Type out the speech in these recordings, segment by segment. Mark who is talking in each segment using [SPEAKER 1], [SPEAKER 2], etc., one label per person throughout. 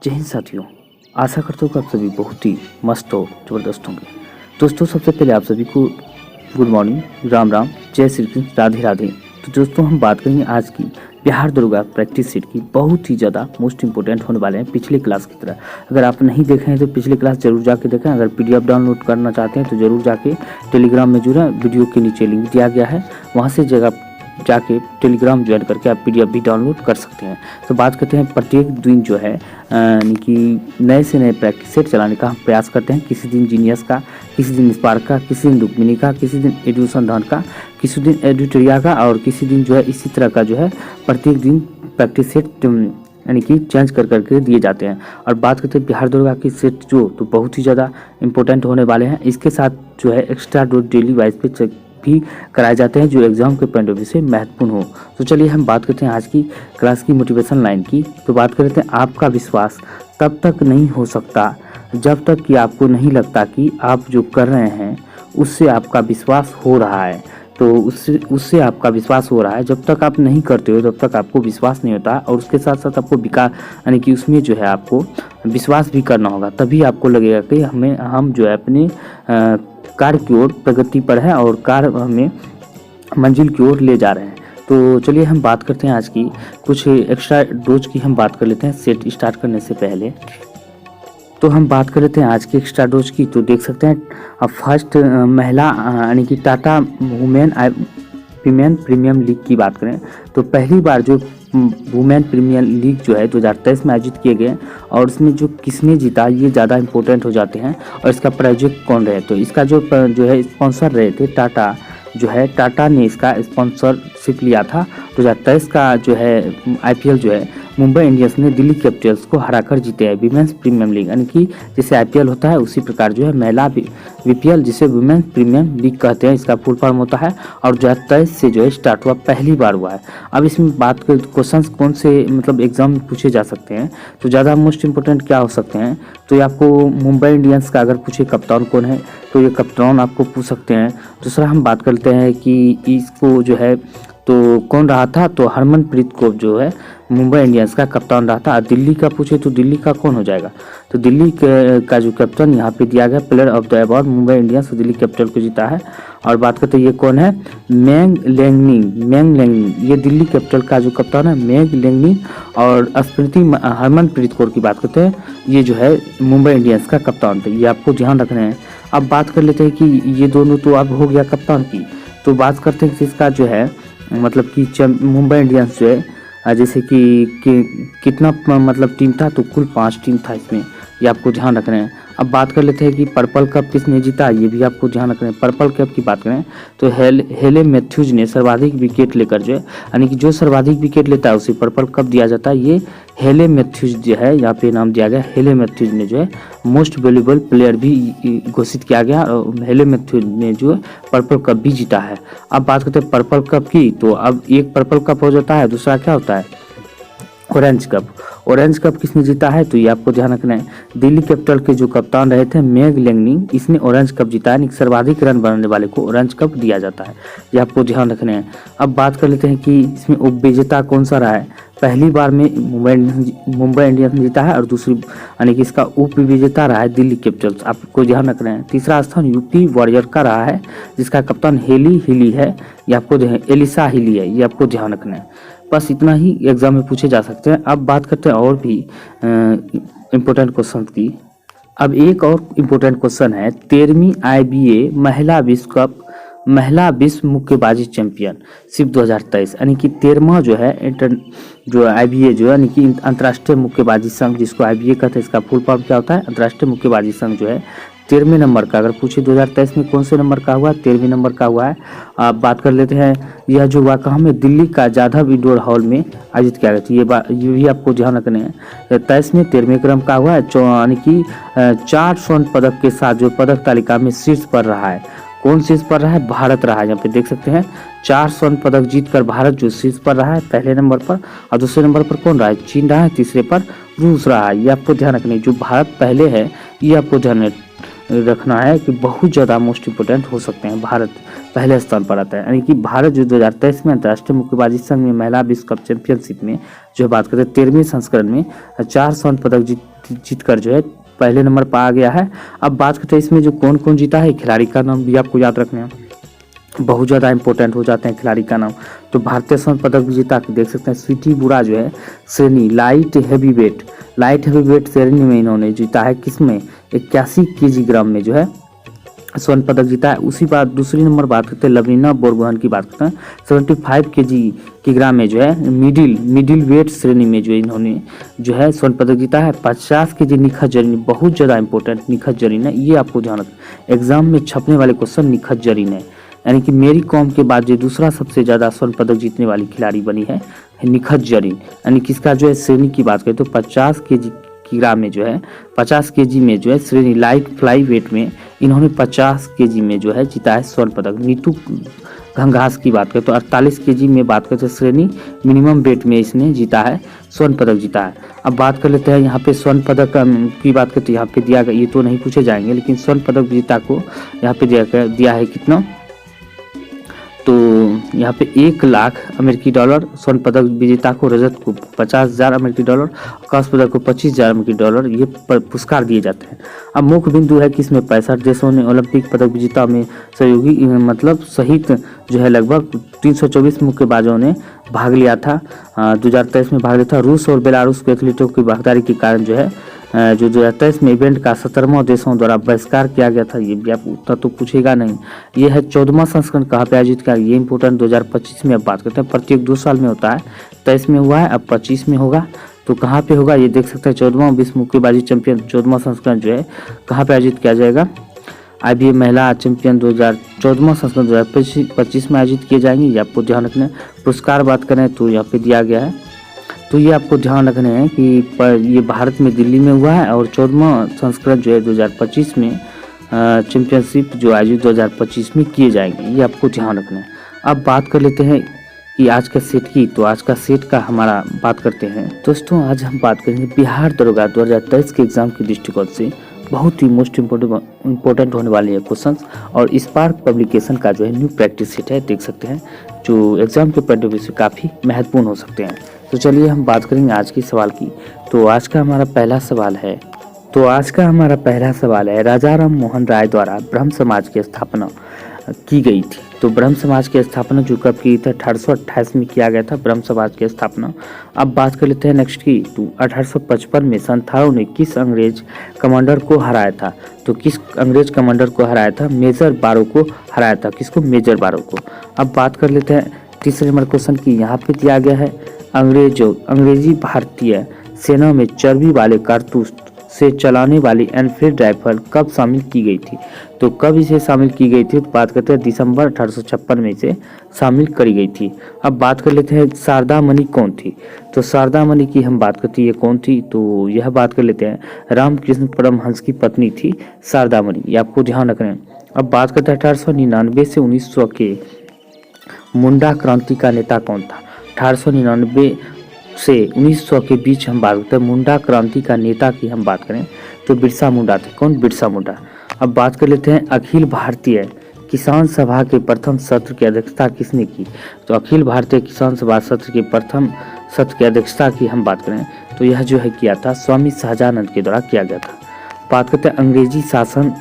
[SPEAKER 1] जय हिंद साथियों, आशा करता हूँ कि आप सभी बहुत ही मस्त हो, ज़बरदस्त होंगे। दोस्तों, सबसे पहले आप सभी को गुड मॉर्निंग, राम राम, जय श्री कृष्ण, राधे राधे। तो दोस्तों, हम बात करेंगे आज की बिहार दरोगा प्रैक्टिस सेट की। बहुत ही ज़्यादा मोस्ट इंपॉर्टेंट होने वाले हैं पिछले क्लास की तरह। अगर आप नहीं देखे हैं तो पिछले क्लास जरूर जाके देखें। अगर पीडीएफ डाउनलोड करना चाहते हैं तो जरूर जाके टेलीग्राम में जुड़ें। वीडियो के नीचे लिंक दिया गया है, वहाँ से जगह जाके टेलीग्राम ज्वाइन करके आप पीडीएफ भी डाउनलोड कर सकते हैं। तो बात करते हैं प्रत्येक दिन जो है यानी कि नए से नए प्रैक्टिस सेट चलाने का हम प्रयास करते हैं। किसी दिन जीनियस का, किसी दिन स्पार्क का, किसी दिन रुक्मिणी का, किसी दिन एडुसंधान का, किसी दिन एडिटोरिया का, और किसी दिन जो है इसी तरह का जो है प्रत्येक दिन प्रैक्टिस सेट यानी कि चेंज कर करके दिए जाते हैं। और बात करते हैं बिहार दरोगा की सेट जो तो बहुत ही ज़्यादा इंपॉर्टेंट होने वाले हैं। इसके साथ जो है एक्स्ट्रा डोज डेली वाइज पे भी कराए जाते हैं जो एग्जाम के पॉइंट ऑफ व्यू से महत्वपूर्ण हो। तो चलिए हम बात करते हैं आज की क्लास की मोटिवेशन लाइन की। तो बात करते हैं आपका विश्वास तब तक नहीं हो सकता जब तक कि आपको नहीं लगता कि आप जो कर रहे हैं उससे आपका विश्वास हो रहा है। तो उससे आपका विश्वास हो रहा है। जब तक आप नहीं करते हो तब तक आपको विश्वास नहीं होता, और उसके साथ साथ आपको विकास यानी कि उसमें जो है आपको विश्वास भी करना होगा, तभी आपको लगेगा कि हम जो है अपने कार्य की ओर प्रगति पर है और कार्य हमें मंजिल की ओर ले जा रहे हैं। तो चलिए हम बात करते हैं आज की कुछ एक्स्ट्रा डोज की। हम बात कर लेते हैं सेट स्टार्ट करने से पहले। तो हम बात कर लेते हैं आज की एक्स्ट्रा डोज की। तो देख सकते हैं अब फर्स्ट महिला यानी कि टाटा वुमेन प्रीमियम लीग की बात करें तो पहली बार जो वुमेन प्रीमियर लीग जो है 2023 में आयोजित किए गए, और इसमें जो किसने जीता ये ज़्यादा इंपॉर्टेंट हो जाते हैं। और इसका प्रायोजक कौन रहे, तो इसका जो है स्पॉन्सर रहे थे टाटा जो है, टाटा ने इसका स्पॉन्सरशिप लिया था। 2023 का जो है आईपीएल जो है मुंबई इंडियंस ने दिल्ली कैपिटल्स को हराकर जीते हैं विमेंस प्रीमियम लीग। यानी कि जैसे आईपीएल होता है उसी प्रकार जो है महिला बीपीएल जिसे वुमेन्स प्रीमियम लीग कहते हैं, इसका फुल फॉर्म होता है। और 2023 से जो है स्टार्ट हुआ, पहली बार हुआ है। अब इसमें बात कर क्वेश्चन कौन से मतलब एग्जाम में पूछे जा सकते हैं, तो ज़्यादा मोस्ट इंपोर्टेंट क्या हो सकते हैं। तो ये आपको मुंबई इंडियंस का अगर पूछे कप्तान कौन है तो ये कप्तान आपको पूछ सकते हैं। दूसरा हम बात करते हैं कि इसको जो है तो कौन रहा था, तो हरमनप्रीत कौर जो है मुंबई इंडियंस का कप्तान रहा था। दिल्ली का पूछे तो दिल्ली का कौन हो जाएगा, तो दिल्ली का जो कैप्टन यहाँ पे दिया गया player of the award Mumbai Indians Delhi capital को जीता है। और बात करते हैं ये कौन है, मैंग लेंगनिंग ये दिल्ली कैपिटल का जो कप्तान है मैंग लेंगनिंग। और स्मृति हरमनप्रीत कौर की बात करते हैं, ये जो है मुंबई इंडियंस का कप्तान थे, ये आपको ध्यान रखना है। अब बात कर लेते हैं कि ये दोनों तो अब हो गया कप्तान की। तो बात करते हैं कि इसका जो है मतलब कि मुंबई इंडियंस जो है जैसे कि कितना मतलब टीम था, तो कुल 5 टीम था इसमें, ये आपको ध्यान रखना है। अब बात कर लेते हैं कि पर्पल कप किसने जीता, ये भी आपको ध्यान रखना है। पर्पल कप की बात करें तो हेले मैथ्यूज ने सर्वाधिक विकेट लेकर जो है यानी कि जो सर्वाधिक विकेट लेता है उसे पर्पल कप दिया जाता है। ये हेले मैथ्यूज जो है यहाँ पे नाम दिया गया, हेले मैथ्यूज ने जो है मोस्ट वैल्यूएबल प्लेयर भी घोषित किया गया, और हेले मैथ्यूज ने जो है पर्पल कप भी जीता है। अब बात करते हैं पर्पल कप की, तो अब एक पर्पल कप हो जाता है, दूसरा क्या होता है ऑरेंज कप। ऑरेंज कप किसने जीता है, तो ये आपको ध्यान रखना है। दिल्ली कैपिटल के जो कप्तान रहे थे मैंग लेंगनिंग, इसने ऑरेंज कप जीता है। सर्वाधिक रन बनाने वाले को ऑरेंज कप दिया जाता है, ये आपको ध्यान रखना है। अब बात कर लेते हैं कि इसमें उपविजेता कौन सा रहा है। पहली बार में मुंबई इंडियंस ने जीता है, और दूसरी यानी कि इसका उपविजेता रहा है दिल्ली कैपिटल्स, आपको ध्यान रखना है। तीसरा स्थान यूपी वॉरियर का रहा है जिसका कप्तान हेली हिली है, ये आपको एलिसा हिली है, ये आपको ध्यान रखना है। बस इतना ही एग्जाम में पूछे जा सकते हैं। अब बात करते हैं और भी इम्पोर्टेंट क्वेश्चन की। अब एक और इम्पोर्टेंट क्वेश्चन है 13वीं IBA महिला विश्व मुक्केबाजी चैंपियनशिप 2023, यानी कि 13वां जो है जो IBA जो है यानी कि अंतर्राष्ट्रीय मुक्केबाजी संघ जिसको IBA कहते हैं, इसका फुल फॉर्म क्या होता है, अंतर्राष्ट्रीय मुक्केबाजी संघ जो है 13वें नंबर का अगर पूछे 2023 में कौन से नंबर का हुआ, 13वें नंबर का हुआ है। आप बात कर लेते हैं यह जो हुआ कहाँ में, दिल्ली का जाधव इंडोर हॉल में आयोजित किया गया था। ये भी आपको ध्यान रखने हैं। 23 में 13वें क्रम का हुआ है, यानी कि 4 स्वर्ण पदक के साथ जो पदक तालिका में शीर्ष पर रहा है। कौन शीर्ष पर रहा है, भारत रहा है। यहाँ पे देख सकते हैं 4 स्वर्ण पदक जीतकर भारत जो शीर्ष पर रहा है पहले नंबर पर, और दूसरे नंबर पर कौन रहा है, चीन रहा है, तीसरे पर रूस रहा है। ये आपको ध्यान रखना है, जो भारत पहले है ये आपको ध्यान रखना है कि बहुत ज़्यादा मोस्ट इंपोर्टेंट हो सकते हैं। भारत पहले स्थान पर आता है, यानी कि भारत जो 2023 में अंतर्राष्ट्रीय मुक्केबाजी संघ में महिला विश्व कप चैंपियनशिप में जो बात करते हैं 13वें संस्करण में 4 स्वर्ण पदक जीतकर जो है पहले नंबर पर आ गया है। अब बात करते हैं इसमें जो कौन कौन जीता है, खिलाड़ी का नाम भी आपको याद रखना है, बहुत ज़्यादा इंपॉर्टेंट हो जाते हैं खिलाड़ी का नाम। तो भारतीय स्वर्ण पदक विजेता देख सकते हैं स्वीटी बुरा जो है श्रेणी लाइट हैवी वेट श्रेणी में इन्होंने जीता है, किसमें 81 kg में जो है स्वर्ण पदक जीता है। उसी बात दूसरी नंबर बात करते हैं लवलीना बोरगोहन की बात करते हैं, 75 kg में जो है मिडिल वेट श्रेणी में जो इन्होंने जो है स्वर्ण पदक जीता है। 50 kg निखत जरीन, बहुत ज़्यादा इंपॉर्टेंट निखत जरीन है, ये आपको ध्यान रखना, एग्जाम में छपने वाले क्वेश्चन निखत जरीन है, यानी कि मेरी कॉम के बाद जो दूसरा सबसे ज़्यादा स्वर्ण पदक जीतने वाली खिलाड़ी बनी है निखत जरीन, यानी किसका जो है श्रेणी की बात करें तो 50 kg में जो है 50 kg में जो है श्रेणी लाइट फ्लाई वेट में इन्होंने 50 kg में जो है जीता है स्वर्ण पदक। नीतू घंघास की बात करें तो 48 kg में बात करते श्रेणी मिनिमम वेट में इसने जीता है स्वर्ण पदक जीता है। अब बात कर लेते हैं यहाँ पे स्वर्ण पदक की बात करते यहाँ पे दिया गया, ये तो नहीं पूछे जाएंगे, लेकिन स्वर्ण पदक विजेता को यहाँ पे दिया है कितना, तो यहाँ पे 1 लाख अमेरिकी डॉलर, स्वर्ण पदक विजेता को रजत को 50,000 अमेरिकी डॉलर, कांस्य पदक को 25,000 अमेरिकी डॉलर, ये पुरस्कार दिए जाते हैं। अब मुख्य बिंदु है कि इसमें 65 देशों ने ओलंपिक पदक विजेता में सहयोगी मतलब सहित जो है लगभग 324 मुक्केबाजों ने भाग लिया था, 2023 में भाग लिया था। रूस और बेलारूस के एथलीटों की भागीदारी के कारण जो है जो 2023 में इवेंट का 17वां देशों द्वारा बहिष्कार किया गया था, ये भी आप उतना तो पूछेगा नहीं। ये है 14वां संस्करण कहाँ पे आयोजित किया, ये इंपॉर्टेंट 2025 में अब बात करते हैं, प्रत्येक 2 साल में होता है, 23 में हुआ है, अब 25 में होगा, तो कहाँ पे होगा ये देख सकते हैं। 14वां विश्व मुक्केबाजी चैंपियन 14वां संस्करण जो है कहाँ पे आयोजित किया जाएगा, IBA महिला चैंपियन 2014वां संस्करण 2025 में आयोजित किए जाएंगे, ये आपको ध्यान रखना है। पुरस्कार बात करें तो यहाँ पे दिया गया है, तो ये आपको ध्यान रखना है कि ये भारत में दिल्ली में हुआ है, और 14वां संस्करण जो है 2025 में चैंपियनशिप जो आयोजित 2025 में किए जाएंगे, ये आपको ध्यान रखना है। अब बात कर लेते हैं कि आज का सेट की, तो आज का सेट का हमारा बात करते हैं दोस्तों। आज हम बात करेंगे बिहार दरोगा 2023 के एग्जाम के दृष्टिकोण से बहुत ही मोस्ट इम्पोर्टेंट होने वाले हैं क्वेश्चंस, और स्पार्क पब्लिकेशन का जो है न्यू प्रैक्टिस सेट है, देख सकते हैं, जो एग्जाम के पॉइंट ऑफ व्यू से काफ़ी महत्वपूर्ण हो सकते हैं। तो चलिए हम बात करेंगे आज की सवाल की। तो आज का हमारा पहला सवाल है राजा राम मोहन राय द्वारा ब्रह्म समाज की स्थापना की गई थी। तो ब्रह्म समाज की स्थापना जो कब की थी, 1828 में किया गया था ब्रह्म समाज की स्थापना। अब बात कर लेते हैं नेक्स्ट की, तो 1855 में संथालों ने किस अंग्रेज कमांडर को हराया था, तो किस अंग्रेज कमांडर को हराया था, मेजर बारो को हराया था, किसको, मेजर बारो को। अब बात कर लेते हैं तीसरे नंबर क्वेश्चन की, यहाँ पे दिया गया है अंग्रेजी भारतीय सेना में चर्बी वाले कारतूस से चलाने वाली एनफील्ड राइफल कब शामिल की गई थी, तो कब इसे शामिल की गई थी, तो बात करते हैं दिसंबर 1856 में इसे शामिल करी गई थी। अब बात कर लेते हैं शारदा मणि कौन थी, तो शारदा मणि की हम बात करते हैं ये कौन थी, तो यह बात कर लेते हैं रामकृष्ण परमहंस की पत्नी थी शारदा मणि, ये आपको ध्यान रखना है। अब बात करते हैं 1899 से 1900 के मुंडा क्रांति का नेता कौन था, 1899 से 1900 के बीच हम बात करते हैं मुंडा क्रांति का नेता की हम बात करें तो बिरसा मुंडा थे, कौन, बिरसा मुंडा। अब बात कर लेते हैं अखिल भारतीय किसान सभा के प्रथम सत्र की अध्यक्षता किसने की, तो अखिल भारतीय किसान सभा सत्र के प्रथम सत्र की अध्यक्षता की हम बात करें तो यह जो है किया था स्वामी शाहजानंद के द्वारा किया गया था। बात करते हैं अंग्रेजी शासन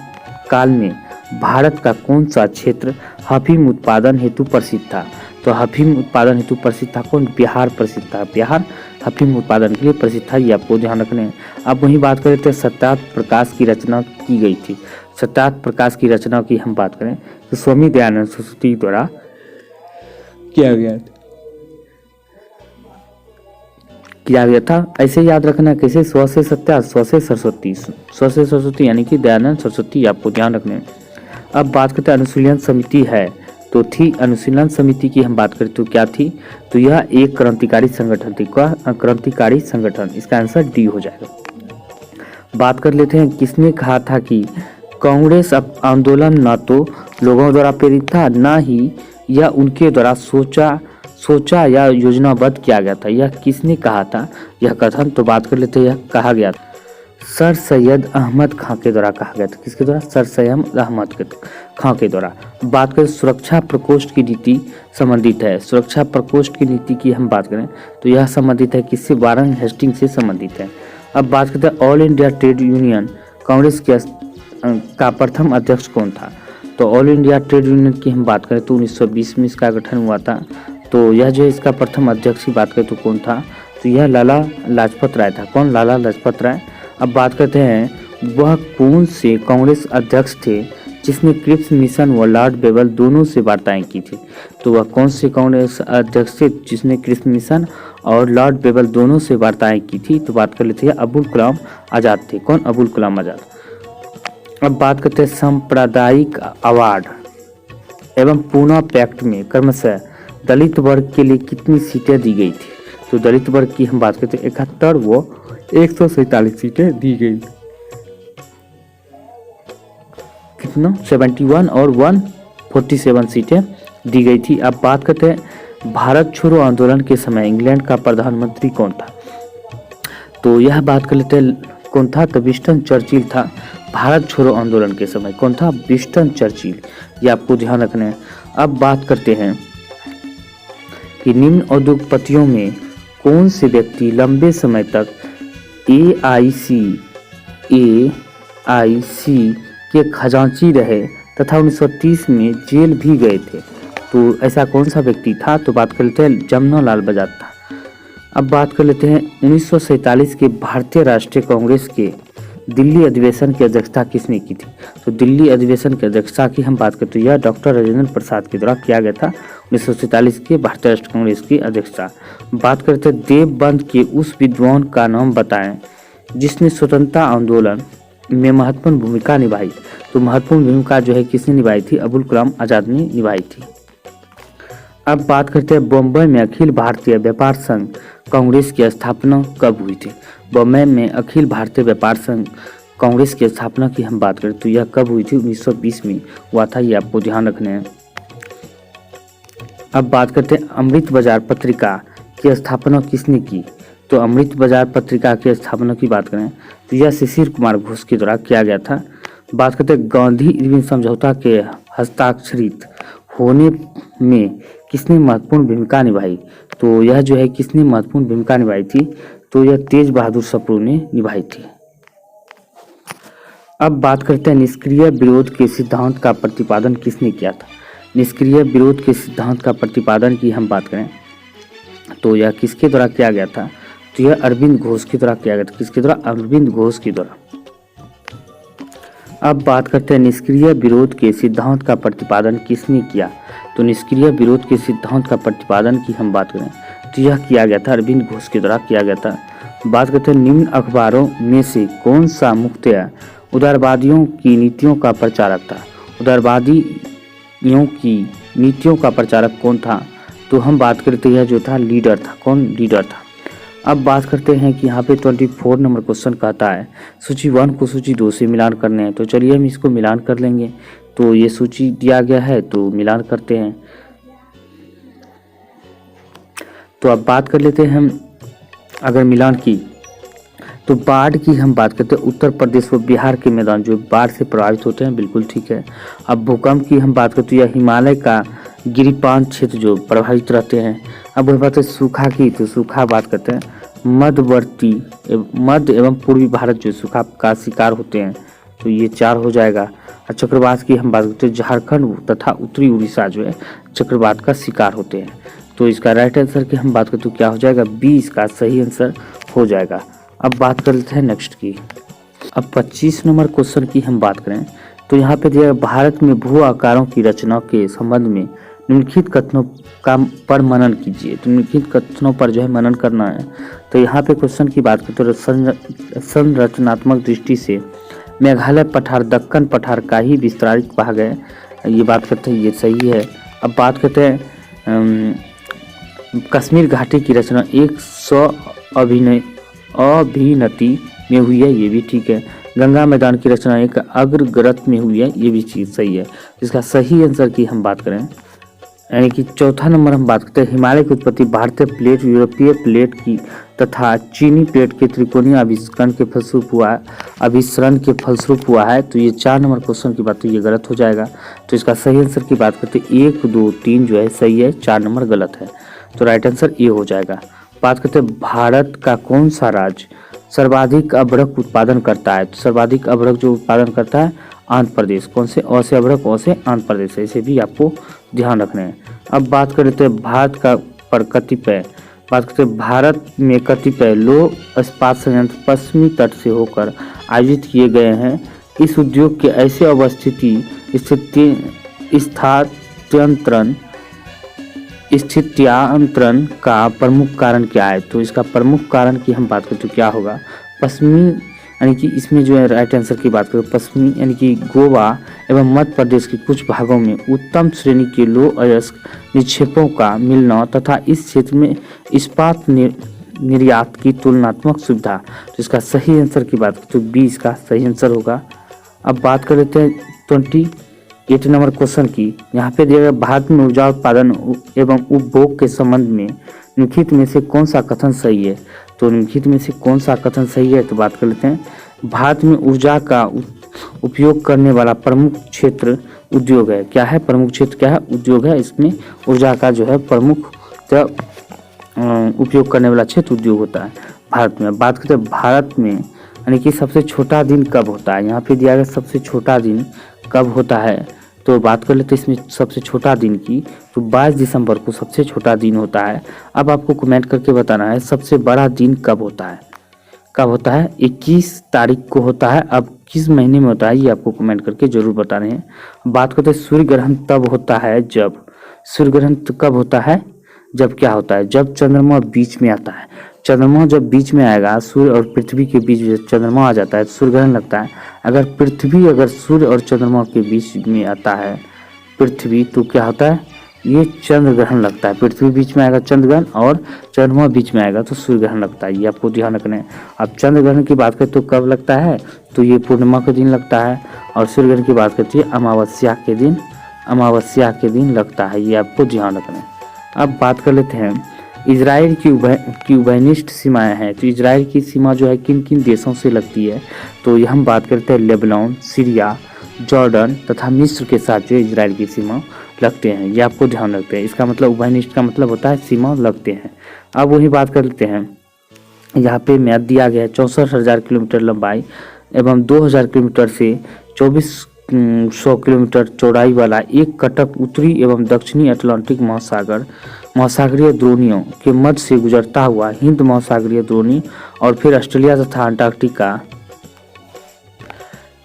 [SPEAKER 1] काल में भारत का कौन सा क्षेत्र अफीम उत्पादन हेतु प्रसिद्ध था, तो अफीम उत्पादन हेतु प्रसिद्ध था कौन, बिहार प्रसिद्ध था, बिहार अफीम उत्पादन के लिए प्रसिद्ध था, ये आपको ध्यान रखना है। अब वहीं बात करें तो सत्यार्थ प्रकाश की रचना की गई थी, सत्यार्थ प्रकाश की रचना की हम बात करें तो स्वामी दयानंद सरस्वती द्वारा किया गया था। ऐसे याद रखना कैसे, स्व से सत्यार्थ, स्व से सरस्वती यानी कि दयानंद सरस्वती, आपको ध्यान रखना है। अब बात करते हैं अनुशीलन समिति है, तो थी अनुशीलन समिति की हम बात करें तो क्या थी, तो यह एक क्रांतिकारी संगठन थी, क्रांतिकारी संगठन, इसका आंसर डी हो जाएगा। बात कर लेते हैं किसने कहा था कि कांग्रेस आंदोलन न तो लोगों द्वारा प्रेरित था न ही यह उनके द्वारा सोचा या योजनाबद्ध किया गया था, यह किसने कहा था यह कथन, तो बात कर लेते हैं यह कहा गया था सर सैयद अहमद खां के द्वारा कहा गया था, किसके द्वारा, सर सैयद अहमद खां के द्वारा। बात करें सुरक्षा प्रकोष्ठ की नीति संबंधित है, सुरक्षा प्रकोष्ठ की नीति की हम बात करें तो यह संबंधित है किससे, वारन हेस्टिंग से संबंधित है। अब बात करते हैं all India trade union Congress का प्रथम अध्यक्ष कौन था। तो ऑल इंडिया ट्रेड यूनियन की हम बात करें तो 1920 में इसका गठन हुआ था। तो यह जो है इसका प्रथम अध्यक्ष की बात करें तो कौन था, तो यह लाला लाजपत राय था। कौन, लाला लाजपत राय। अब बात करते हैं वह कौन से कांग्रेस अध्यक्ष थे जिसने क्रिप्स मिशन व लॉर्ड बेबल दोनों से वार्ताएं की थी। तो वह कौन से कांग्रेस अध्यक्ष थे जिसने क्रिप्स मिशन और लॉर्ड बेबल दोनों से वार्ताएं की थी। तो बात कर लेते हैं अबुल कलाम आज़ाद थे। कौन, अबुल कलाम आज़ाद। अब बात करते हैं सांप्रदायिक अवार्ड एवं पूना पैक्ट में क्रमशः दलित वर्ग के लिए कितनी सीटें दी गई थी। तो दलित वर्ग की हम बात करते हैं 71 व 147 सीटें दी गई। कितना, 71 और 147 सीटें दी गई थी। अब बात करते हैं भारत छोड़ो आंदोलन के समय इंग्लैंड का प्रधानमंत्री कौन था। तो यह बात कर लेते हैं कौन था, तो विंस्टन चर्चिल था। भारत छोड़ो आंदोलन के समय कौन था, विंस्टन चर्चिल। ये आपको ध्यान रखना है। अब बात करते हैं कि निम्न उद्योगपतियों में कौन से व्यक्ति लंबे समय तक AIC के खजांची रहे तथा 1930 में जेल भी गए थे। तो ऐसा कौन सा व्यक्ति था, तो बात कर लेते हैं जमनालाल बजाज था। अब बात कर लेते हैं 1947 के भारतीय राष्ट्रीय कांग्रेस के दिल्ली अधिवेशन की अध्यक्षता किसने की थी। तो दिल्ली अधिवेशन की अध्यक्षता की हम बात करते हैं यह डॉक्टर राजेंद्र प्रसाद के द्वारा किया गया था। 1947 के भारतीय राष्ट्रीय कांग्रेस की अध्यक्षता। बात करते हैं देवबंद के उस विद्वान का नाम बताएं जिसने स्वतंत्रता आंदोलन में महत्वपूर्ण भूमिका निभाई। तो महत्वपूर्ण भूमिका जो है किसने निभाई थी, अबुल कलाम आज़ाद ने निभाई थी। अब बात करते हैं बम्बई में अखिल भारतीय व्यापार संघ कांग्रेस की स्थापना कब हुई थी। बम्बई में अखिल भारतीय व्यापार संघ कांग्रेस की स्थापना की हम बात करें तो यह कब हुई थी, 1920 में हुआ था। ये आपको ध्यान रखना है। अब बात करते हैं अमृत बाजार पत्रिका की स्थापना किसने की। तो अमृत बाजार पत्रिका की स्थापना की बात करें तो यह शिशिर कुमार घोष के द्वारा किया गया था। बात करते हैं गांधी इरविन समझौता के हस्ताक्षरित होने में किसने महत्वपूर्ण भूमिका निभाई। तो यह जो है किसने महत्वपूर्ण भूमिका निभाई थी, तो यह तेज बहादुर सप्रू ने निभाई थी। अब बात करते हैं निष्क्रिय विरोध के सिद्धांत का प्रतिपादन किसने किया था। निष्क्रिय विरोध के सिद्धांत का प्रतिपादन की हम बात करें तो यह किसके द्वारा किया गया था, तो यह अरविंद घोष के द्वारा किया गया था। किसके द्वारा, अरविंद घोष के द्वारा। अब बात करते हैं निष्क्रिय विरोध के सिद्धांत का प्रतिपादन किसने किया। तो निष्क्रिय विरोध के सिद्धांत का प्रतिपादन की हम बात करें तो यह किया गया था अरविंद घोष के द्वारा किया गया था। बात करते हैं निम्न अखबारों में से कौन सा मुख्यतः उदारवादियों की नीतियों का प्रचारक था। उदारवादियों की नीतियों का प्रचारक कौन था, तो हम बात करते हैं जो था लीडर था। कौन, लीडर था। अब बात करते हैं कि यहाँ पे 24 नंबर क्वेश्चन कहता है सूची 1 को सूची 2 से मिलान करने हैं। तो चलिए हम इसको मिलान कर लेंगे। तो ये सूची दिया गया है तो मिलान करते हैं। तो अब बात कर लेते हैं हम अगर मिलान की तो बाढ़ की हम बात करते हैं उत्तर प्रदेश व बिहार के मैदान जो बाढ़ से प्रभावित होते हैं, बिल्कुल ठीक है। अब भूकंप की हम बात करते हैं हिमालय का गिरिपान क्षेत्र जो प्रभावित रहते हैं। अब वही बात है सूखा की, तो सूखा बात करते हैं मध्य एवं पूर्वी भारत जो सूखा का शिकार होते हैं, तो ये 4 हो जाएगा। और चक्रवात की हम बात करते हैं झारखंड तथा उत्तरी उड़ीसा जो है चक्रवात का शिकार होते हैं। तो इसका राइट आंसर की हम बात करते हैं क्या हो जाएगा, 20 का सही आंसर हो जाएगा। अब बात कर लेते हैं नेक्स्ट की। अब 25 नंबर क्वेश्चन की हम बात करें तो यहाँ पे दिया भारत में भू आकारों की रचना के संबंध में निम्नलिखित कथनों का पर मनन कीजिए। तो निम्नलिखित कथनों पर जो है मनन करना है। तो यहाँ पे क्वेश्चन की बात करते हैं संरचनात्मक दृष्टि से मेघालय पठार दक्कन पठार का ही विस्तारित भाग है, ये बात करते हैं, ये सही है। अब बात करते हैं कश्मीर घाटी की रचना 100 अभिनति में हुई है, ये भी ठीक है। गंगा मैदान की रचना एक अग्रग्रत में हुई है, ये भी चीज़ सही है। इसका सही आंसर की हम बात करें यानी कि चौथा नंबर हम बात करते हैं हिमालय की उत्पत्ति भारतीय प्लेट, यूरोपीय प्लेट की तथा चीनी प्लेट के त्रिकोणीय अभिसरण के फलस्वरूप हुआ है। तो ये 4 नंबर क्वेश्चन की बात तो ये गलत हो जाएगा। तो इसका सही आंसर की बात करते हैं 1, 2, 3 जो है सही है, 4 नंबर गलत है। तो राइट आंसर ये हो जाएगा। बात करते हैं भारत का कौन सा राज्य सर्वाधिक अभ्रक उत्पादन करता है? तो सर्वाधिक अभ्रक जो उत्पादन करता है आंध्र प्रदेश। कौन से? अ से अभ्रक, अ से आंध्र प्रदेश। ऐसे भी आपको ध्यान रखने हैं। अब बात कर लेते हैं भारत का पर कतिपय, बात करते हैं भारत में कतिपय लो इस्पात संयंत्र पश्चिमी तट से होकर आयोजित किए गए हैं। इस उद्योग के ऐसे अवस्थिति स्थित्यांतरण का प्रमुख कारण क्या है? तो इसका प्रमुख कारण की हम बात करें तो क्या होगा? पश्चिमी, यानी कि इसमें जो है राइट आंसर की बात करें पश्चिमी, यानी कि गोवा एवं मध्य प्रदेश के कुछ भागों में उत्तम श्रेणी के लो अयस्क निक्षेपों का मिलना तथा इस क्षेत्र में इस्पात निर्यात की तुलनात्मक सुविधा। तो इसका सही आंसर की बात करें तो बी इसका सही आंसर होगा। अब बात कर लेते हैं 28 नंबर क्वेश्चन की। यहाँ पे दिया गया भारत में ऊर्जा उत्पादन एवं उपभोग के संबंध में निम्नलिखित में से कौन सा कथन सही है? तो निम्नलिखित में से कौन सा कथन सही है? तो बात कर लेते हैं भारत में ऊर्जा का उपयोग करने वाला प्रमुख क्षेत्र उद्योग है। क्या है? प्रमुख क्षेत्र क्या है? उद्योग है। इसमें ऊर्जा का जो है प्रमुख उपयोग करने वाला क्षेत्र उद्योग होता है भारत में। बात करते हैं भारत में यानी कि सबसे छोटा दिन कब होता है? यहाँ पे दिया गया सबसे छोटा दिन कब होता है, तो बात कर लेते हैं इसमें सबसे छोटा दिन की। तो 22 दिसंबर को सबसे छोटा दिन होता है। अब आपको कमेंट करके बताना है सबसे बड़ा दिन कब होता है। कब होता है? 21 तारीख को होता है। अब किस महीने में होता है ये आपको कमेंट करके जरूर बताने हैं। बात करते हैं सूर्य ग्रहण तब होता है जब, सूर्य ग्रहण कब होता है? जब क्या होता है? जब चंद्रमा बीच में आता है। चंद्रमा जब बीच में आएगा, सूर्य और पृथ्वी के बीच चंद्रमा आ जाता है तो सूर्य ग्रहण लगता है। अगर सूर्य और चंद्रमा के बीच में आता है पृथ्वी, तो क्या होता है? ये चंद्र ग्रहण लगता है। पृथ्वी बीच में आएगा चंद्र ग्रहण, और चंद्रमा बीच में आएगा तो सूर्य ग्रहण लगता है। ये आपको ध्यान रखना है। अब चंद्र ग्रहण की बात करें तो कब लगता है? तो ये पूर्णिमा के दिन लगता है। और सूर्य ग्रहण की बात करते हैं अमावस्या के दिन लगता है। ये आपको ध्यान रखना है। अब बात कर लेते हैं इजराइल की उभयनिष्ठ सीमाएं हैं। तो इजराइल की सीमा जो है किन किन देशों से लगती है? तो ये हम बात करते हैं लेबनान, सीरिया, जॉर्डन तथा मिस्र के साथ जो इजराइल की सीमा लगते हैं। ये आपको ध्यान रखते हैं। इसका मतलब उभयनिष्ठ का मतलब होता है सीमा लगते हैं। अब वही बात कर लेते हैं, यहाँ पे मैप दिया गया है 64,000 किलोमीटर लंबाई एवं 2,000 किलोमीटर से 2,400 किलोमीटर चौड़ाई वाला एक कटक उत्तरी एवं दक्षिणी अटलांटिक महासागरीय द्रोणियों के मध्य से गुजरता हुआ हिंद महासागरीय द्रोणी और फिर ऑस्ट्रेलिया तथा अंटार्कटिका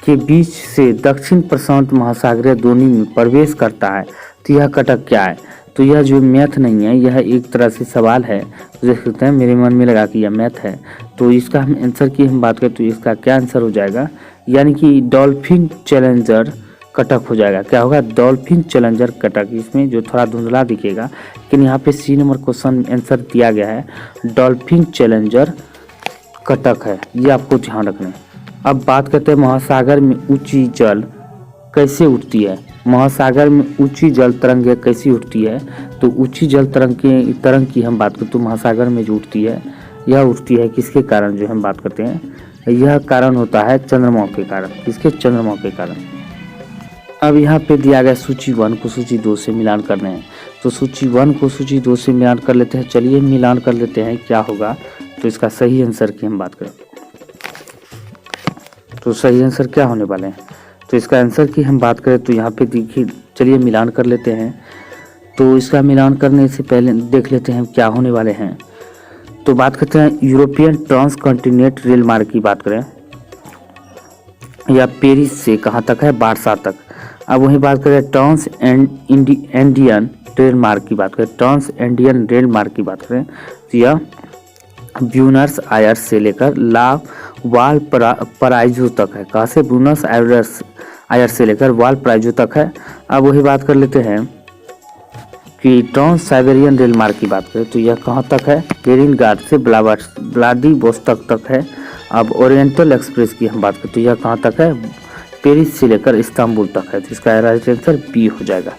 [SPEAKER 1] के बीच से दक्षिण प्रशांत महासागरीय द्रोणी में प्रवेश करता है। तो यह कटक क्या है? तो यह जो मैथ नहीं है, यह एक तरह से सवाल है। तो देख सकते हैं मेरे मन में लगा कि यह मैथ है। तो इसका हम आंसर की हम बात करें तो इसका क्या आंसर हो जाएगा? यानी कि डॉल्फिन चैलेंजर कटक हो जाएगा। क्या होगा? Dolphin challenger Cuttack. इसमें जो थोड़ा धुंधला दिखेगा, लेकिन यहाँ पे सी नंबर क्वेश्चन आंसर दिया गया है डॉल्फिन चैलेंजर कटक है। ये आपको ध्यान रखना है। अब बात करते हैं महासागर में ऊंची जल कैसे उठती है? महासागर में ऊंची जल तरंग कैसी उठती है? तो ऊंची जल तरंग की हम बात करते तो महासागर में जो उठती है, यह उठती है किसके कारण? जो हम बात करते हैं यह कारण होता है चंद्रमा के कारण। किसके? चंद्रमा के कारण। अब यहाँ पे दिया गया सूची 1 को सूची 2 से मिलान करना है। तो सूची 1 को सूची 2 से मिलान कर लेते हैं। चलिए मिलान कर लेते हैं क्या होगा। तो इसका सही आंसर की हम बात करें तो सही आंसर क्या होने वाले हैं? तो इसका आंसर की हम बात करें तो यहाँ पे देखिए, चलिए मिलान कर लेते हैं। तो इसका मिलान करने से पहले देख लेते हैं क्या होने वाले हैं। तो बात करते हैं यूरोपियन ट्रांस कॉन्टिनेंट रेल मार्ग की बात करें, या पेरिस से कहाँ तक है? बारसा तक। अब वही बात करें ट्रांस इंडियन रेल मार्ग की बात करें, ट्रांस इंडियन रेल मार्ग की बात करें तो यह ब्यूनस आयर्स से लेकर वाल पराइजो तक है। कहाँ से? ब्यूनस आयर्स से लेकर वाल पराइजो तक है। अब वही बात कर लेते हैं कि ट्रांस साइबेरियन रेल मार्ग की बात करें तो यह कहाँ तक है? लेनिनग्राड से व्लादिवोस्तोक तक है। अब ओरिएंटल एक्सप्रेस की हम बात करें तो यह कहाँ तक है? पेरिस से लेकर इस्तांबुल तक है। तो इसका राइट आंसर बी हो जाएगा।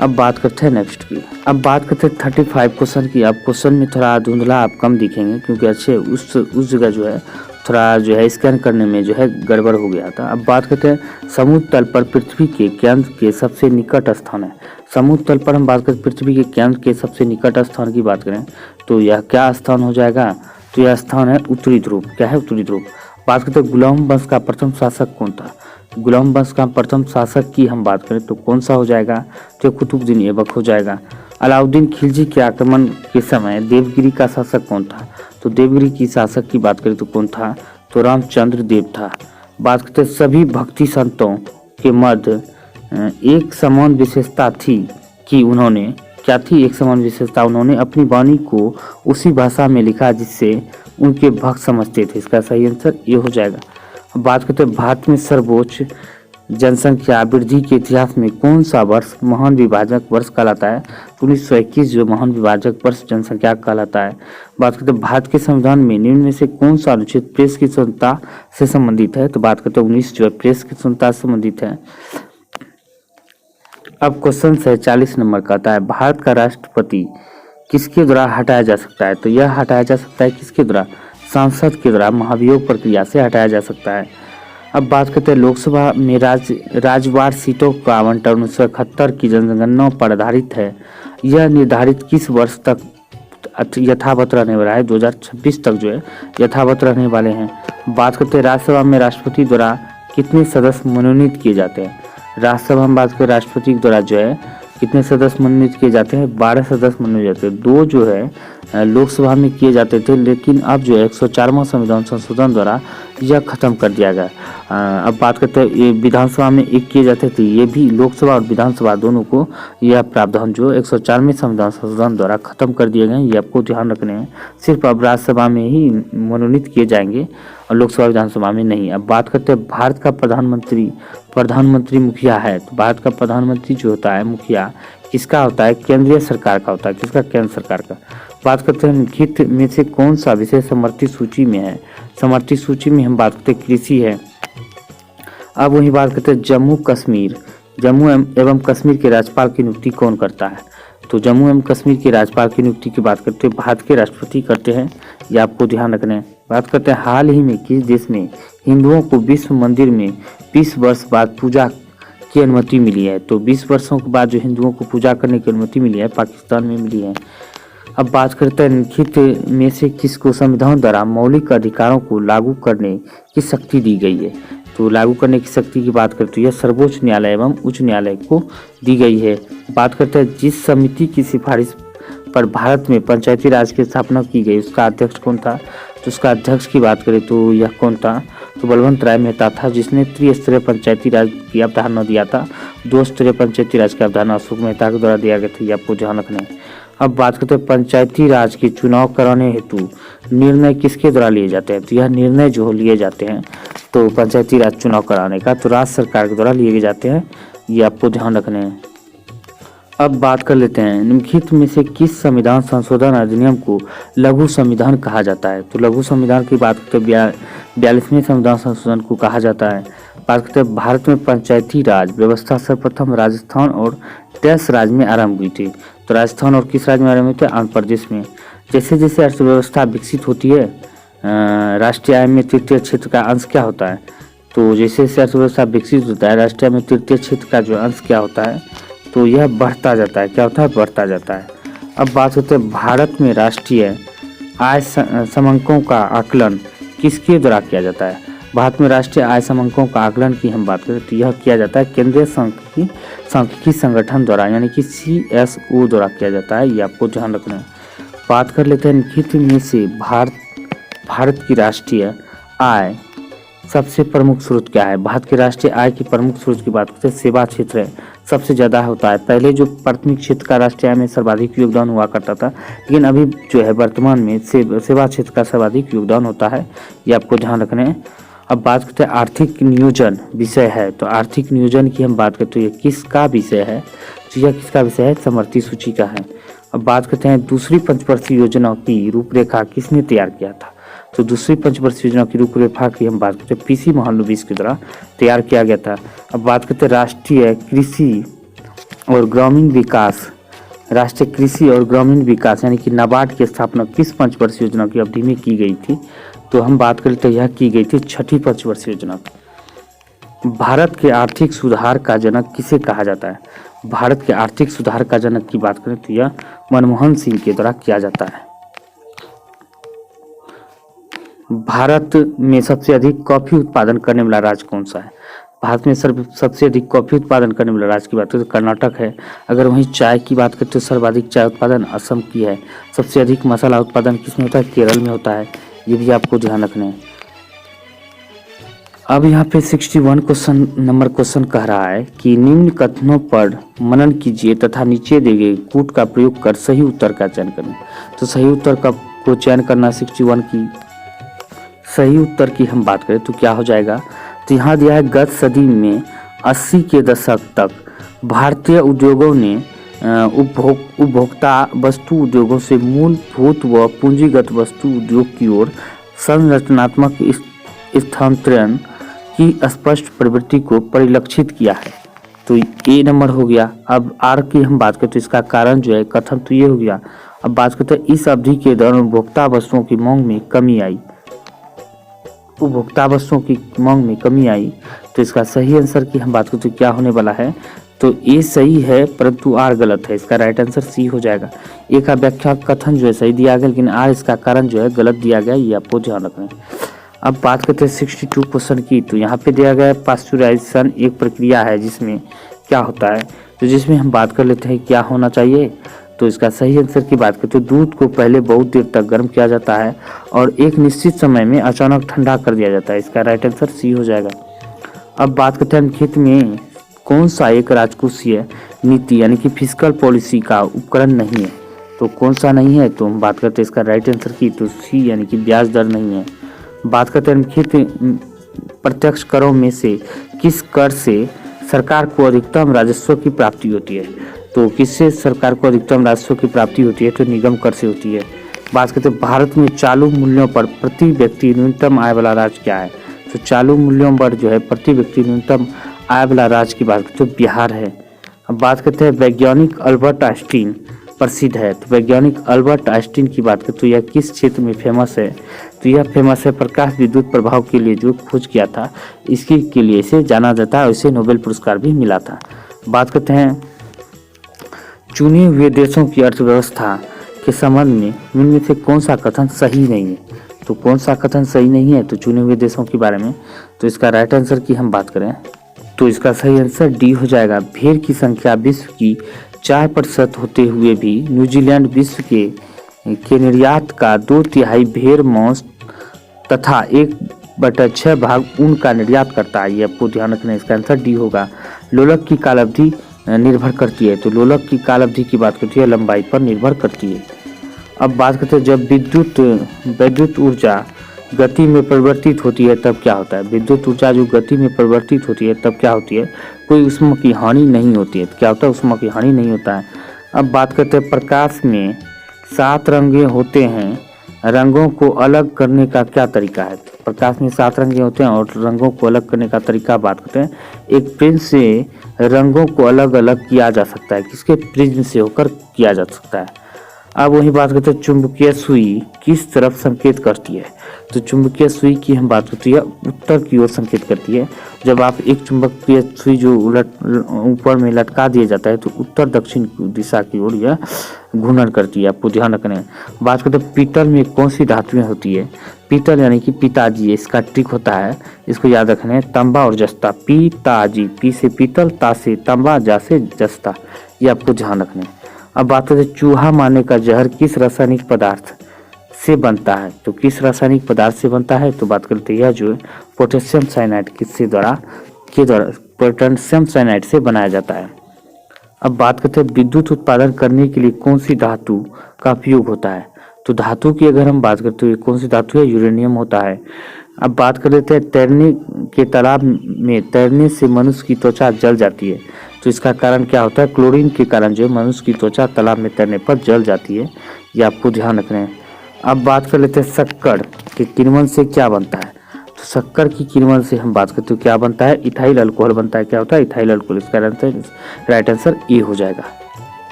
[SPEAKER 1] अब बात करते हैं नेक्स्ट की। अब बात करते हैं 35 क्वेश्चन की। अब क्वेश्चन में थोड़ा धुंधला आप कम दिखेंगे क्योंकि अच्छे उस जगह जो है थोड़ा जो है स्कैन करने में जो है गड़बड़ हो गया था। अब बात करते हैं समुद्र तल पर पृथ्वी के केंद्र के सबसे निकट स्थान है। समुद्र तल पर हम बात करें पृथ्वी के केंद्र के सबसे निकट स्थान की बात करें तो यह क्या स्थान हो जाएगा? तो यह स्थान है उत्तरी ध्रुव। क्या है उत्तरी ध्रुव। बात करते हैं गुलाम वंश का प्रथम शासक कौन था। गुलाम वंश का प्रथम शासक की हम बात करें तो कौन सा हो जाएगा, तो कुतुबुद्दीन ऐबक हो जाएगा। अलाउद्दीन खिलजी के आक्रमण के समय देवगिरी का शासक कौन था, तो देवगिरी की शासक की बात करें तो कौन था, तो रामचंद्र देव था। बात करते हैं सभी भक्ति संतों के मध्य एक समान विशेषता थी कि उन्होंने क्या थी, एक समान विशेषता, उन्होंने अपनी वाणी को उसी भाषा में लिखा जिससे उनके भक्त समझते थे। इसका सही आंसर ये हो जाएगा। अब बात करते हैं भारत में सर्वोच्च जनसंख्या वृद्धि के इतिहास में कौन सा वर्ष महान विभाजक वर्ष कहलाता है, तो 1921 जो महान विभाजक वर्ष जनसंख्या कहलाता है। बात करते हैं भारत के संविधान में निम्न में से कौन सा अनुच्छेद प्रेस की स्वतंत्रता से संबंधित है, तो बात करते हैं 19 जो है प्रेस की स्वतंत्रता से संबंधित है। अब क्वेश्चन 46 नंबर का आता है भारत का राष्ट्रपति किसके द्वारा हटाया जा सकता है, तो यह हटाया जा सकता है किसके द्वारा, सांसद के द्वारा महाभियोग प्रक्रिया से हटाया जा सकता है। अब बात करते हैं लोकसभा में राज्यवार सीटों का आवंटन 1971 की जनगणना पर आधारित है। यह निर्धारित किस वर्ष तक यथावत रहने वाला है, 2026 तक जो है यथावत रहने वाले हैं। बात करते हैं राज्यसभा में राष्ट्रपति द्वारा कितने सदस्य मनोनीत किए जाते हैं। राज्यसभा में बात करें राष्ट्रपति द्वारा जो है कितने सदस्य मनोनीत किए जाते हैं, 12 सदस्य मनोनीत जाते हैं। 2 जो है लोकसभा में किए जाते थे, लेकिन अब जो है 104वां संविधान संशोधन द्वारा यह खत्म कर दिया गया। अब बात करते हैं विधानसभा में 1 किए जाते थे, ये भी लोकसभा और विधानसभा दोनों को यह प्रावधान जो 104वें संविधान संशोधन द्वारा खत्म कर दिए गए। ये आपको ध्यान रखने हैं, सिर्फ अब राज्यसभा में ही मनोनीत किए जाएंगे और लोकसभा विधानसभा में नहीं। अब बात करते हैं भारत का प्रधानमंत्री मुखिया है, तो भारत का प्रधानमंत्री जो होता है मुखिया किसका होता है, केंद्रीय सरकार का होता है। किसका, केंद्र सरकार का। बात करते हैं निम्नलिखित में से कौन सा विषय समर्थित सूची में है, समर्थित सूची में हम बात करते हैं कृषि है। अब वही बात करते हैं जम्मू एवं कश्मीर के राज्यपाल की नियुक्ति कौन करता है, तो जम्मू एवं कश्मीर के राज्यपाल की नियुक्ति की बात करते हैं भारत के राष्ट्रपति करते हैं, ये आपको ध्यान रखना है। बात करते हैं हाल ही में किस देश में हिंदुओं को विश्व मंदिर में 20 वर्ष बाद पूजा की अनुमति मिली है, तो 20 वर्षों के बाद जो हिंदुओं को पूजा करने की अनुमति मिली है पाकिस्तान में मिली है। अब बात करते हैं निम्नलिखित में से किसको संविधान द्वारा मौलिक अधिकारों को लागू करने की शक्ति दी गई है, तो लागू करने की शक्ति की बात करते हैं यह सर्वोच्च न्यायालय एवं उच्च न्यायालय को दी गई है। बात करते हैं जिस समिति की सिफारिश पर भारत में पंचायती राज की स्थापना की गई उसका अध्यक्ष कौन था, तो उसका अध्यक्ष की बात करें तो यह कौन था, तो बलवंत राय मेहता था, जिसने त्रिस्तरीय पंचायती राज की अवधारणा दिया था। 2 स्तरीय पंचायती राज की अवधारणा अशोक मेहता के द्वारा दिया गया था, ये आपको ध्यान रखना है। अब बात करते हैं पंचायती राज के चुनाव कराने हेतु निर्णय किसके द्वारा लिए जाते हैं, तो यह निर्णय जो लिए जाते हैं तो पंचायती राज चुनाव कराने का तो राज्य सरकार के द्वारा लिए जाते हैं, ये आपको ध्यान रखने हैं। अब बात कर लेते हैं निम्नलिखित में से किस संविधान संशोधन अधिनियम को लघु संविधान कहा जाता है, तो लघु संविधान की बात करते हैं 42वें संविधान संशोधन को कहा जाता है। बात करते हैं भारत में पंचायती राज व्यवस्था सर्वप्रथम राजस्थान और 10 राज्य में आरंभ हुई थी, तो राजस्थान और किस राज्य में आरंभ हुई थी, आंध्र प्रदेश में। जैसे जैसे अर्थव्यवस्था विकसित होती है राष्ट्रीय आय में तृतीय क्षेत्र का अंश क्या होता है, तो जैसे जैसे अर्थव्यवस्था विकसित होता है राष्ट्रीय आय में तृतीय क्षेत्र का जो अंश क्या होता है, तो यह बढ़ता जाता है। क्या होता है, बढ़ता जाता है। अब बात करते हैं भारत में राष्ट्रीय आय समंकों का आकलन किसके द्वारा किया जाता है, भारत में राष्ट्रीय आय समंकों का आकलन की हम बात करें तो यह किया जाता है केंद्रीय सांख्यिकी संगठन द्वारा यानी कि CSO द्वारा किया जाता है, ये आपको ध्यान रखना है। बात कर लेते हैं निम्नलिखित में से भारत की राष्ट्रीय आय सबसे प्रमुख स्रोत क्या है, भारत के राष्ट्रीय आय की प्रमुख स्रोत की बात करते हैं सेवा क्षेत्र है, सबसे ज़्यादा होता है। पहले जो प्राथमिक क्षेत्र का राष्ट्रीय आय में सर्वाधिक योगदान हुआ करता था, लेकिन अभी जो है वर्तमान में सेवा क्षेत्र का सर्वाधिक योगदान होता है, ये आपको ध्यान रखना है। अब बात करते हैं आर्थिक नियोजन विषय है, तो आर्थिक नियोजन की हम बात करते हैं ये किसका विषय है, तो यह किसका विषय है, समर्थित सूची का है। अब बात करते हैं दूसरी पंचवर्षीय योजना की रूपरेखा किसने तैयार किया था, तो दूसरी पंचवर्षीय योजना की रूपरेखा की हम बात करते हैं PC महालनोबिस के द्वारा तैयार किया गया था। अब बात करते हैं राष्ट्रीय कृषि और ग्रामीण विकास यानी कि नाबार्ड की स्थापना किस पंचवर्षीय योजना की अवधि में की गई थी, तो हम बात करें तो यह की गई थी 6ठी पंचवर्षीय योजना। भारत के आर्थिक सुधार का जनक किसे कहा जाता है, भारत के आर्थिक सुधार का जनक की बात करें तो यह मनमोहन सिंह के द्वारा किया जाता है। भारत में सबसे अधिक कॉफी उत्पादन करने वाला राज्य कौन सा है? भारत में सबसे अधिक कॉफी उत्पादन करने वाला राज्य की बात करें तो कर्नाटक है। अगर वहीं चाय की बात करें तो सर्वाधिक चाय उत्पादन असम की है। सबसे अधिक मसाला उत्पादन किसमें होता है? केरल में होता है। ये भी आपको ध्यान रखना है। अब यहाँ पे 61 क्वेश्चन कह रहा है कि निम्न कथनों पर मनन कीजिए तथा नीचे दिए गए कूट का प्रयोग कर सही उत्तर का चयन करें। तो सही उत्तर का को चयन करना 61 की सही उत्तर की हम बात करें तो क्या हो जाएगा? तो यहाँ दिया है गत सदी में 80 के दशक तक भारतीय उद्योगों ने उपभोक्ता वस्तु उद्योगों से मूलभूत व पूंजीगत वस्तु उद्योग की ओर संरचनात्मक स्थानांतरण की स्पष्ट प्रवृत्ति को परिलक्षित किया है। तो ए नंबर हो गया। अब आर की हम बात करें तो इसका कारण जो है कथन तो ये हो गया। अब बात करते हैं इस अवधि के दौरान उपभोक्ता वस्तुओं की मांग में कमी आई। उपभोक्ता वस्तुओं की मांग में कमी आई तो इसका सही आंसर की हम बात करें तो क्या होने वाला है? तो ए सही है परंतु आर गलत है। इसका राइट आंसर सी हो जाएगा। ए का व्याख्या कथन जो है सही दिया गया लेकिन आर इसका कारण जो है गलत दिया गया, ये आपको ध्यान रखना है। अब बात करते हैं 62 क्वेश्चन की। तो यहाँ पे दिया गया है पास्चुराइजेशन एक प्रक्रिया है जिसमें क्या होता है? तो जिसमें हम बात कर लेते हैं क्या होना चाहिए। तो इसका सही आंसर की बात करें तो दूध को पहले बहुत देर तक गर्म किया जाता है और एक निश्चित समय में अचानक ठंडा कर दिया जाता है। इसका राइट आंसर सी हो जाएगा। अब बात करते हैं निम्नलिखित में कौन सा एक राजकोषीय नीति यानी कि फिस्कल पॉलिसी का उपकरण नहीं है? तो कौन सा नहीं है? तो हम बात करते हैं इसका राइट आंसर की तो सी यानी कि ब्याज दर नहीं है। बात करते हैं निम्नलिखित प्रत्यक्ष करों में से किस कर से सरकार को अधिकतम राजस्व की प्राप्ति होती है? तो किससे सरकार को अधिकतम राजस्व की प्राप्ति होती है? तो निगम कर से होती है। बात करते हैं भारत में चालू मूल्यों पर प्रति व्यक्ति न्यूनतम आय वाला राज्य क्या है? तो चालू मूल्यों पर जो है प्रति व्यक्ति न्यूनतम आय वाला राज्य की बात करते तो बिहार है। अब बात करते हैं वैज्ञानिक अल्बर्ट आइंस्टीन प्रसिद्ध है। तो वैज्ञानिक अल्बर्ट आइंस्टीन की बात करें तो यह किस क्षेत्र में फेमस है? तो यह फेमस है प्रकाश विद्युत प्रभाव के लिए जो खोज किया था इसके के लिए इसे जाना जाता है। इसे नोबेल पुरस्कार भी मिला था। बात करते हैं चुने हुए देशों की अर्थव्यवस्था के संबंध में इनमें से कौन सा कथन सही नहीं है? तो कौन सा कथन सही नहीं है? तो चुने हुए देशों के बारे में तो इसका राइट आंसर की हम बात करें तो इसका सही आंसर डी हो जाएगा। भेड़ की संख्या विश्व की 4% होते हुए भी न्यूजीलैंड विश्व के निर्यात का 2/3 भेड़ मांस तथा 1/6 भाग ऊन का निर्यात करता है। ये आपको ध्यान रखना है। इसका आंसर डी होगा। लोलक की काल अवधि निर्भर करती है। तो लोलक की काल अवधि की बात करती है लंबाई पर निर्भर करती है। अब बात करते हैं जब विद्युत ऊर्जा गति में परिवर्तित होती है तब क्या होता है? विद्युत ऊर्जा जो गति में परिवर्तित होती है तब क्या होती है? कोई ऊष्मा की हानि नहीं होती है। तो क्या होता है? ऊष्मा की हानि नहीं होता है। अब बात करते हैं प्रकाश में 7 रंगे होते हैं, रंगों को अलग करने का क्या तरीका है? प्रकाश में 7 रंगे होते हैं और रंगों को अलग करने का तरीका बात करते हैं। एक प्रिज्म से रंगों को अलग अलग किया जा सकता है। किसके? प्रिज्म से होकर किया जा सकता है। अब वही बात करते हैं चुंबकीय सुई किस तरफ संकेत करती है? तो चुंबकीय सुई की हम बात करती है उत्तर की ओर संकेत करती है। जब आप एक चुंबकीय सुई जो ऊपर में लटका दिया जाता है तो उत्तर दक्षिण दिशा की ओर यह घूर्णन करती है। आपको ध्यान रखना है। बात करते हैं पीतल में कौन सी धातुएं होती है? पीतल यानी कि पिताजी, इसका ट्रिक होता है, इसको याद रखना है, तांबा और जस्ता। पिताजी, पी से पीतल, ता से तांबा, जा से जस्ता, ये आपको ध्यान रखना है। अब बात करते हैं चूहा मारने का जहर किस रासायनिक पदार्थ से बनता है? तो किस रासायनिक पदार्थ से बनता है? तो बात करते हैं यह जो पोटेशियम साइनाइड किसके द्वारा पोटेशियम साइनाइड से बनाया जाता है। अब बात करते हैं विद्युत उत्पादन करने के लिए कौन सी धातु का उपयोग होता है? तो धातु की अगर हम बात करते हैं कौन सी धातु है? यूरेनियम होता है। अब बात कर लेते हैं तैरने के तालाब में तैरने से मनुष्य की त्वचा जल जाती है। तो इसका कारण क्या होता है? क्लोरीन के कारण जो मनुष्य की त्वचा तालाब में तैरने पर जल जाती है। ये आपको ध्यान रखना है। अब बात कर लेते हैं शक्कर के किण्वन से क्या बनता है? तो शक्कर की किण्वन से हम बात करते हैं क्या बनता है? इथाइल अल्कोहल बनता है। क्या होता है? Ethyl alcohol. इसका राइट आंसर ए हो जाएगा।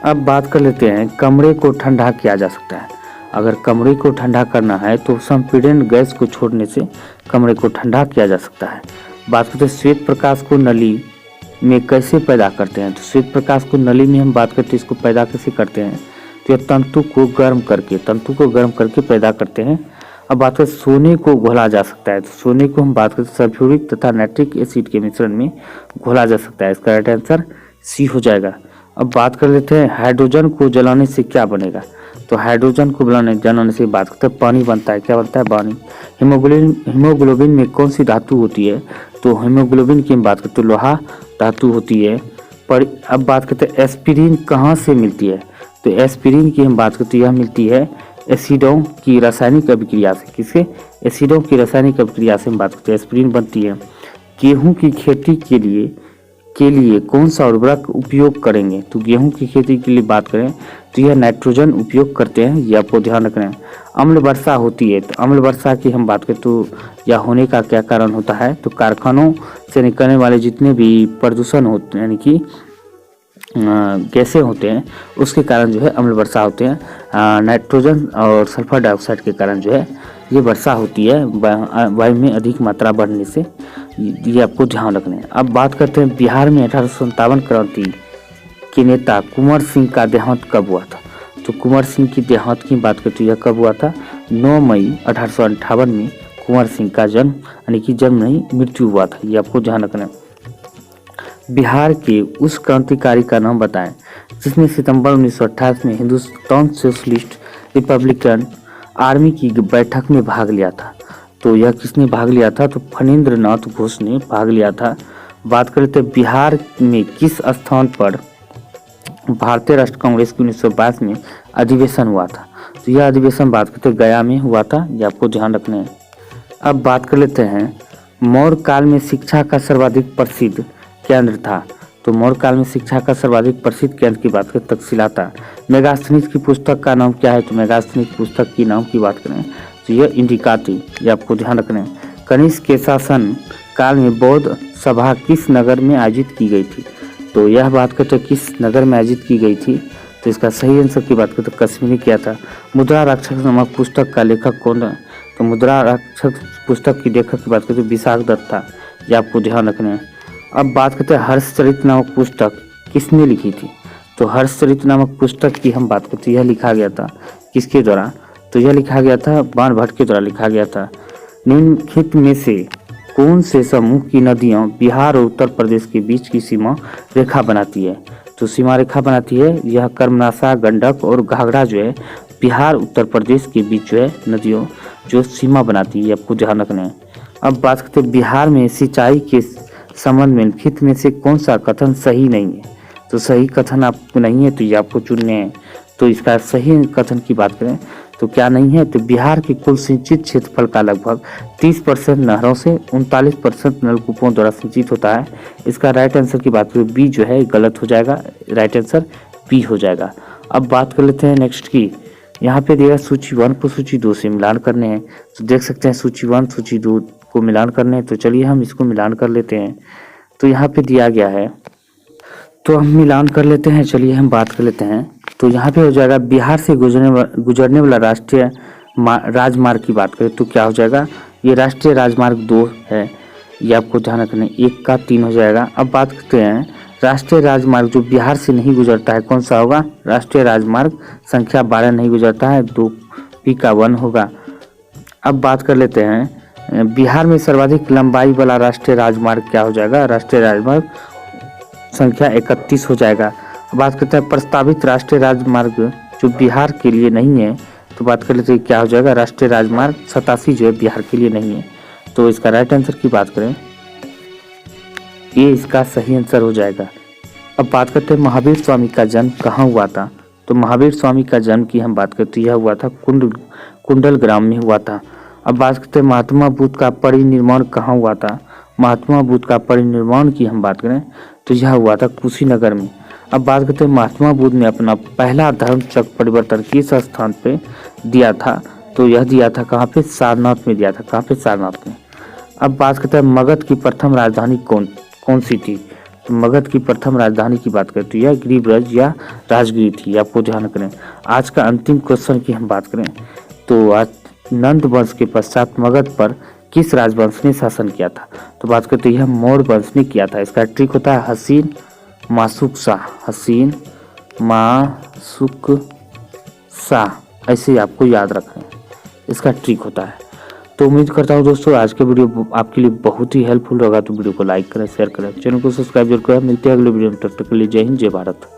[SPEAKER 1] अब बात कर लेते हैं कमरे को ठंडा किया जा सकता है। अगर कमरे को ठंडा करना है तो संपीड़न गैस को छोड़ने से कमरे को ठंडा किया जा सकता है। बात करते हैं श्वेत प्रकाश को नली में कैसे पैदा करते हैं? तो श्वेत प्रकाश को नली में हम बात करते हैं इसको पैदा कैसे करते हैं? तो तंतु को गर्म करके पैदा करते हैं। अब बात करें सोने को घोला जा सकता है, तो सोने को हम बात करें सल्फ्यूरिक तथा नाइट्रिक एसिड के मिश्रण में घोला जा सकता है। इसका राइट आंसर सी हो जाएगा। अब बात कर लेते हैं हाइड्रोजन को जलाने से क्या बनेगा। तो हाइड्रोजन को जलाने से बात करते हैं पानी बनता है। क्या बनता है? पानी। हीमोग्लोबिन में कौन सी धातु होती है? तो हीमोग्लोबिन की हम बात करते हैं लोहा धातु होती है। पर अब बात करते हैं एस्पिरिन कहाँ से मिलती है। तो एस्पिरिन की हम बात करते हैं, यह मिलती है एसिडों की रासायनिक अभिक्रिया से। किससे? एसिडों की रासायनिक अभिक्रिया से हम बात करते हैं एस्पिरिन बनती है। गेहूं की खेती के लिए कौन सा उर्वरक उपयोग करेंगे? तो गेहूं की खेती के लिए बात करें तो यह नाइट्रोजन उपयोग करते हैं, ये आपको ध्यान रखना है। अम्ल वर्षा होती है, तो अम्ल वर्षा की हम बात करें तो यह होने का क्या कारण होता है? तो कारखानों से निकलने वाले जितने भी प्रदूषण होते हैं, यानी कि गैसें होते हैं, उसके कारण जो है अम्ल वर्षा होते हैं। नाइट्रोजन और सल्फर डाइऑक्साइड के कारण जो है ये वर्षा होती है वायु में अधिक मात्रा बढ़ने से। ये आपको ध्यान रखना है। अब बात करते हैं बिहार में 1857 क्रांति के नेता कुंवर सिंह का देहांत कब हुआ था। तो कुंवर सिंह की देहांत की बात करते हैं, यह कब हुआ था? 9 मई 1858 में कुंवर सिंह का जन्म, यानी कि जन्म नहीं मृत्यु हुआ था। ये आपको ध्यान रखना है। बिहार के उस क्रांतिकारी का नाम बताएं जिसने सितंबर 1928 में हिंदुस्तान सोशलिस्ट रिपब्लिकन आर्मी की बैठक में भाग लिया था। तो यह किसने भाग लिया था? तो फणींद्र नाथ घोष ने भाग लिया था। बात करते हैं बिहार में किस स्थान पर भारतीय राष्ट्र कांग्रेस की 1922 में अधिवेशन हुआ था। तो यह अधिवेशन बात करते गया में हुआ था, यह आपको ध्यान रखना है। अब बात कर लेते हैं मौर्य काल में शिक्षा का सर्वाधिक प्रसिद्ध केंद्र था। तो मौर्य काल में शिक्षा का सर्वाधिक प्रसिद्ध केंद्र की बात करें तक्षशिला था। मेगास्थनीज की पुस्तक का नाम क्या है? तो मेगास्थनीज पुस्तक की नाम की बात करें तो यह इंडिका थी, यह आपको ध्यान रखना है। कनिष्क के शासन काल में बौद्ध सभा किस नगर में आयोजित की गई थी? तो यह बात करते किस नगर में आयोजित की गई थी? तो इसका सही आंसर की बात करते कश्मीर ने किया था। मुद्रा राक्षस नामक पुस्तक का लेखक कौन है? तो मुद्रा राक्षस पुस्तक की लेखक की बात करते विशाख दत्त था, यह आपको ध्यान रखना है। अब बात करते हैं हर्षचरित नामक पुस्तक किसने लिखी थी? तो हर्षचरित नामक पुस्तक की हम बात करते हैं, यह लिखा गया था किसके द्वारा? तो यह लिखा गया था बाणभट्ट के द्वारा लिखा गया था। निम्नलिखित में से कौन से समूह की नदियां बिहार और उत्तर प्रदेश के बीच की सीमा रेखा बनाती है? तो सीमा रेखा बनाती है यह कर्मनाशा, गंडक और घाघरा जो है बिहार उत्तर प्रदेश के बीच जो है नदियों जो सीमा बनाती है, आपको ध्यान रखना है। अब बात करते हैं बिहार में सिंचाई के संबंध में निम्नलिखित में से कौन सा कथन सही नहीं है? तो सही कथन आपको नहीं है तो ये आपको चुनने हैं। तो इसका सही कथन की बात करें तो क्या नहीं है? तो बिहार के कुल सिंचित क्षेत्रफल का लगभग 30% नहरों से 39% नलकूपों द्वारा सिंचित होता है। इसका राइट आंसर की बात करें बी जो है गलत हो जाएगा, राइट आंसर बी हो जाएगा। अब बात कर लेते हैं नेक्स्ट की। यहाँ पे दिया सूची 1 को सूची 2 से मिलान करने हैं। तो देख सकते हैं सूची 1 सूची 2 को मिलान करने हैं। तो चलिए हम इसको मिलान कर लेते हैं। तो यहाँ पे दिया गया है तो हम मिलान कर लेते हैं। चलिए हम बात कर लेते हैं। तो यहाँ पे हो जाएगा बिहार से गुजरने वाला राष्ट्रीय राजमार्ग की बात करें तो क्या हो जाएगा? ये राष्ट्रीय राजमार्ग 2 है, ये आपको ध्यान रखना है। 1 का 3 हो जाएगा। अब बात करते हैं राष्ट्रीय राजमार्ग जो बिहार से नहीं गुजरता है कौन सा होगा? राष्ट्रीय राजमार्ग संख्या 12 नहीं गुजरता है, 2 पी का 1 होगा। अब बात कर लेते हैं बिहार में सर्वाधिक लंबाई वाला राष्ट्रीय राजमार्ग क्या हो जाएगा? राष्ट्रीय राजमार्ग संख्या 31 हो जाएगा। बात करते हैं प्रस्तावित राष्ट्रीय राजमार्ग जो बिहार के लिए नहीं है तो बात कर लेते हैं क्या हो जाएगा? राष्ट्रीय राजमार्ग 87 जो है बिहार के लिए नहीं है। तो इसका राइट आंसर की बात करें ये इसका सही आंसर हो जाएगा। अब बात करते हैं महावीर स्वामी का जन्म कहाँ हुआ था? तो महावीर स्वामी का जन्म की हम बात करते यह हुआ था कुंडल ग्राम में हुआ था। अब बात करते हैं महात्मा बुद्ध का परिनिर्वाण कहाँ हुआ था? महात्मा बुद्ध का परिनिर्वाण की हम बात करें तो यह हुआ था कुशीनगर में। अब बात करते हैं महात्मा बुद्ध ने अपना पहला धर्म चक्र परिवर्तन किस स्थान पे दिया था? तो यह दिया था कहाँ पे? सारनाथ में दिया था। कहाँ पे? सारनाथ में। अब बात करते हैं मगध की प्रथम राजधानी कौन सी थी? तो मगध की प्रथम राजधानी की बात करें तो यह गिरिब्रज या राजगिरी थी, आपको ध्यान रखना। आज का अंतिम क्वेश्चन की हम बात करें तो आज नंद वंश के पश्चात मगध पर किस राजवंश ने शासन किया था? तो बात करते हैं यह मौर्य वंश ने किया था। इसका ट्रिक होता है हसीन मासुक शाह, हसीन मासुक शाह, ऐसे आपको याद रखना है। इसका ट्रिक होता है। तो उम्मीद करता हूँ दोस्तों आज के वीडियो आपके लिए बहुत ही हेल्पफुल होगा। तो वीडियो को लाइक करें, शेयर करें, चैनल को सब्सक्राइब जरूर करें। मिलते हैं अगले वीडियो में, तब तक के लिए जय हिंद, जय भारत।